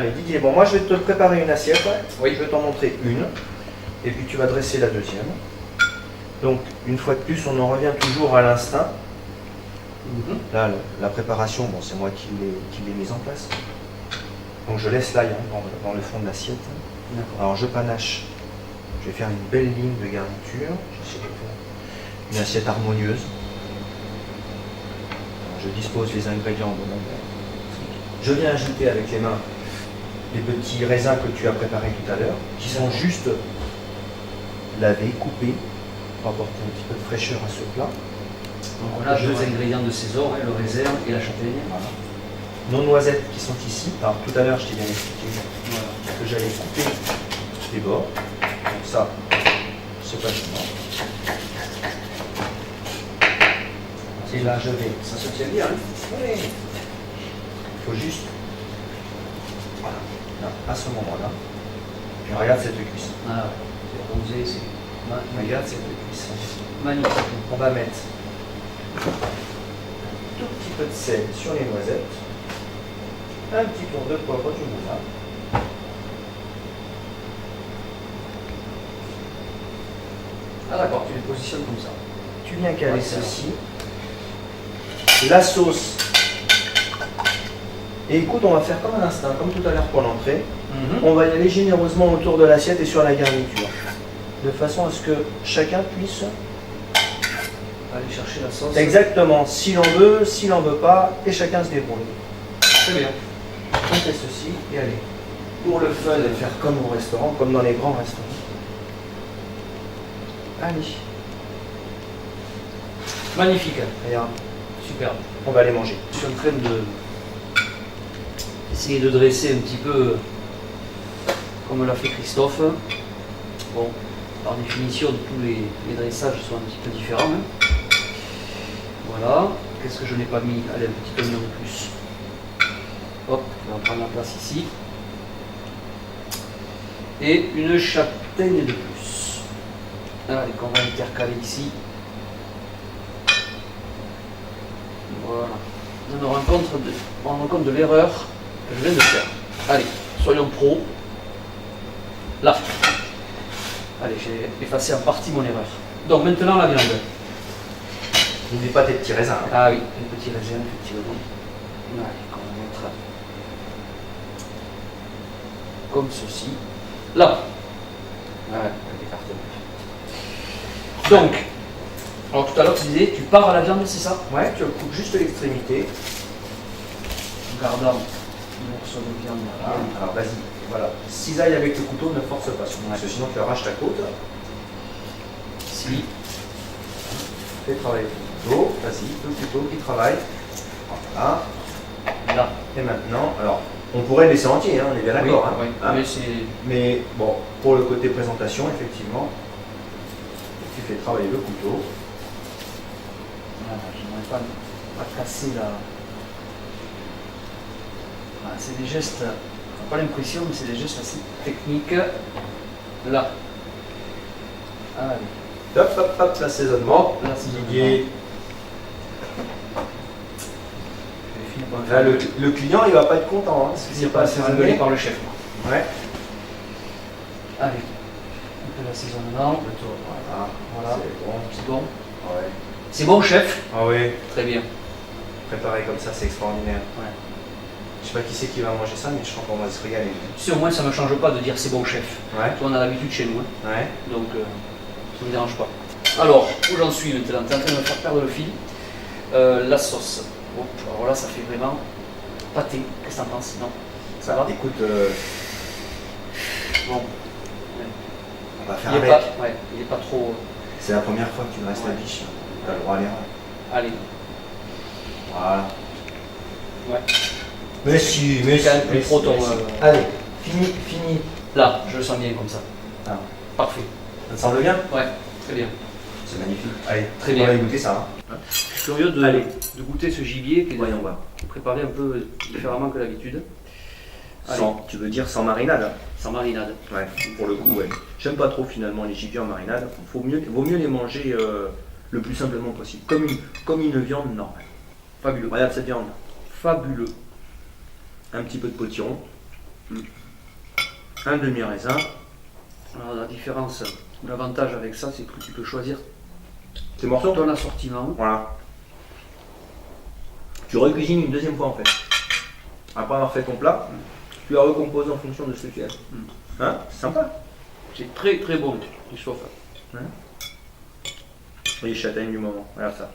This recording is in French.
Allez Didier, bon moi je vais te préparer une assiette. Oui. Je vais t'en montrer une. Et puis tu vas dresser la deuxième. Donc une fois de plus, on en revient toujours à l'instinct. Là, la préparation, bon, c'est moi qui l'ai mise en place. Donc je laisse l'ail dans le fond de l'assiette. Alors je panache. Je vais faire une belle ligne de garniture. J'essaie de faire une assiette harmonieuse. Alors, je dispose les ingrédients de mon verre. Je viens ajouter avec les mains les petits raisins que tu as préparés tout à l'heure, qui sont juste lavés, coupés, pour apporter un petit peu de fraîcheur à ce plat. Donc on a deux ingrédients de saison, le raisin et la châtaigne. Voilà. Nos noisettes qui sont ici. Alors tout à l'heure, je t'ai bien expliqué que j'allais couper les bords. Donc ça, c'est pas gênant. Et là, je vais. Ça se tient bien. Hein. Oui. Il faut juste. Voilà. Là, à ce moment-là. Et regarde cette cuisson. Ah ouais. C'est rosé, c'est. Regarde cette cuisson. Magnifique. On va mettre un tout petit peu de sel sur les noisettes. Un petit tour de poivre du moulin. Ah d'accord, tu les positionnes comme ça. Tu viens caler ceci. La sauce. Et écoute, on va faire comme un instinct, comme tout à l'heure pour l'entrée. On va y aller généreusement autour de l'assiette et sur la garniture. De façon à ce que chacun puisse aller chercher la sauce. Exactement, s'il en veut, s'il n'en veut pas, et chacun se débrouille. Très bien. On fait ceci et allez. Pour le fun et faire comme au restaurant, comme dans les grands restaurants. Allez. Magnifique. Regarde, Superbe. on va aller manger. Je suis en train de essayer de dresser un petit peu comme l'a fait Christophe. Bon, par définition, tous les dressages sont un petit peu différents. Hein. Voilà. Qu'est-ce que je n'ai pas mis? Allez, un petit oignon de plus. Hop, on va prendre la place ici. Et une châtaigne de plus. Allez, qu'on va intercaler ici. Voilà. On rend compte de l'erreur que je viens de faire. Allez, soyons pros. Là. Allez, j'ai effacé en partie mon erreur. Donc maintenant la viande. N'oublie pas tes petits raisins. Hein. Ah oui, les petits raisins, effectivement. Allez, qu'on va mettre comme ceci. Là. Ouais, donc, alors tout à l'heure tu disais, tu pars à la viande, c'est ça? Ouais, tu coupes juste l'extrémité. En gardant le morceau de viande là. Alors vas-y, voilà. Cisaille avec le couteau, ne force pas, parce que sinon tu arraches ta côte. Ici. Fais travailler le couteau, vas-y, le couteau qui travaille. Voilà. Là. Et maintenant, alors, on pourrait le laisser entier, hein, on est bien d'accord. Oui, hein. oui. Hein, mais bon, pour le côté présentation, effectivement, tu fais travailler le couteau. Voilà, je n'aurais pas casser la. Voilà, c'est des gestes, on n'a pas l'impression, mais c'est des gestes assez techniques. Là. Allez. Hop, hop, hop, l'assaisonnement. Didier. Là, le client, il va pas être content. Hein, parce que c'est pas assez engueulé par le chef. Ouais. Allez. Un peu l'assaisonnement. Voilà. C'est bon. C'est bon. Ouais. C'est bon, chef? Ah oui. Très bien. Préparé comme ça, c'est extraordinaire. Ouais. Je sais pas qui c'est qui va manger ça, mais je crois qu'on va se régaler. Tu sais, au moins, ça ne me change pas de dire c'est bon, chef. Ouais. On a l'habitude chez nous. Hein. Ouais. Donc, ça ne me dérange pas. Alors, où j'en suis maintenant? Tu es en train de me faire perdre le fil. La sauce. Hop, alors là, ça fait vraiment pâté. Qu'est-ce que t'en penses? Non? Ça va? Écoute, Bon. on va faire Il avec. il n'est pas trop. C'est la première fois que tu restes la biche. Tu as le droit à l'erreur. Allez. Voilà. Ouais. Mais si, C'est quand même plus trop ton. Allez, fini. Là, je le sens bien comme ça. Ah. Parfait. Ça te semble bien? Ouais, très bien. C'est magnifique. Allez, Très bien. On va goûter ça. Hein. Je suis curieux de goûter ce gibier qui Voyons voir. est préparé un peu différemment que d'habitude. Tu veux dire sans marinade? Sans marinade. Ouais, pour le coup, ouais. J'aime pas trop finalement les gibiers en marinade. Vaut mieux les manger le plus simplement possible. Comme une viande normale. Fabuleux. Regarde cette viande. Fabuleux. Un petit peu de potiron. Un demi-raisin. Alors la différence, l'avantage avec ça, c'est que tu peux choisir Tes morceaux. ton assortiment. Voilà. Tu recuisines une deuxième fois en fait. Après avoir fait ton plat, tu la recomposes en fonction de ce que tu aimes. Hein? C'est sympa. C'est très très bon, Christophe. Les châtaignes du moment. Regarde ça.